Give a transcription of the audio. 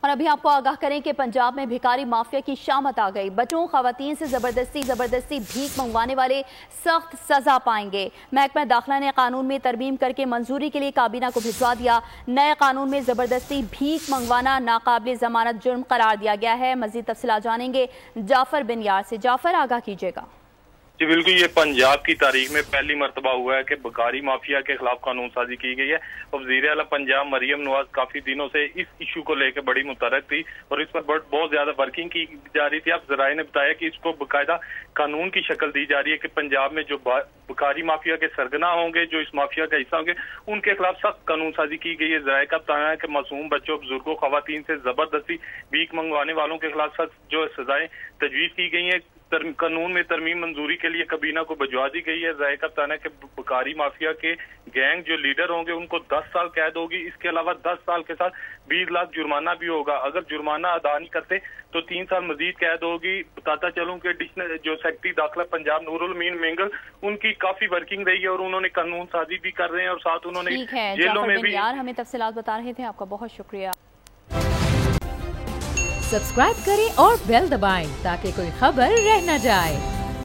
اور ابھی آپ کو آگاہ کریں کہ پنجاب میں بھکاری مافیا کی شامت آ گئی۔ بچوں خواتین سے زبردستی بھیک منگوانے والے سخت سزا پائیں گے۔ محکمہ داخلہ نے قانون میں ترمیم کر کے منظوری کے لیے کابینہ کو بھجوا دیا۔ نئے قانون میں زبردستی بھیک منگوانا ناقابل ضمانت جرم قرار دیا گیا ہے۔ مزید تفصیلات جانیں گے جعفر بن یار سے۔ جعفر، آگاہ کیجیے گا۔ جی بالکل، یہ پنجاب کی تاریخ میں پہلی مرتبہ ہوا ہے کہ بھکاری مافیا کے خلاف قانون سازی کی گئی ہے۔ وزیر اعلیٰ پنجاب مریم نواز کافی دنوں سے اس ایشو کو لے کے بڑی متحرک تھی اور اس پر بہت زیادہ ورکنگ کی جا رہی تھی۔ اب ذرائع نے بتایا کہ اس کو باقاعدہ قانون کی شکل دی جا رہی ہے کہ پنجاب میں جو بھکاری مافیا کے سرگنا ہوں گے، جو اس مافیا کا حصہ ہوں گے، ان کے خلاف سخت قانون سازی کی گئی ہے۔ ذرائع کا بتانا ہے کہ معصوم بچوں، بزرگوں، خواتین سے زبردستی بھیک منگوانے والوں کے خلاف سخت جو سزائیں تجویز کی گئی ہیں۔ قانون میں ترمیم منظوری کے لیے کابینہ کو بھجوا دی گئی ہے۔ ذائقہ بتانا ہے کہ بھکاری مافیا کے گینگ جو لیڈر ہوں گے ان کو 10 سال قید ہوگی۔ اس کے علاوہ 10 سال کے ساتھ 20 لاکھ جرمانہ بھی ہوگا۔ اگر جرمانہ ادا نہیں کرتے تو 3 سال مزید قید ہوگی۔ بتاتا چلوں کہ جو سیکرٹری داخلہ پنجاب نور الامین مینگل، ان کی کافی ورکنگ رہی ہے اور انہوں نے قانون سازی بھی کر رہے ہیں اور ساتھ انہوں نے جیلوں میں بھی۔ ہمیں تفصیلات بتا رہے تھے، آپ کا بہت شکریہ۔ سبسکرائب کریں اور بیل دبائیں تاکہ کوئی خبر رہ نہ جائے۔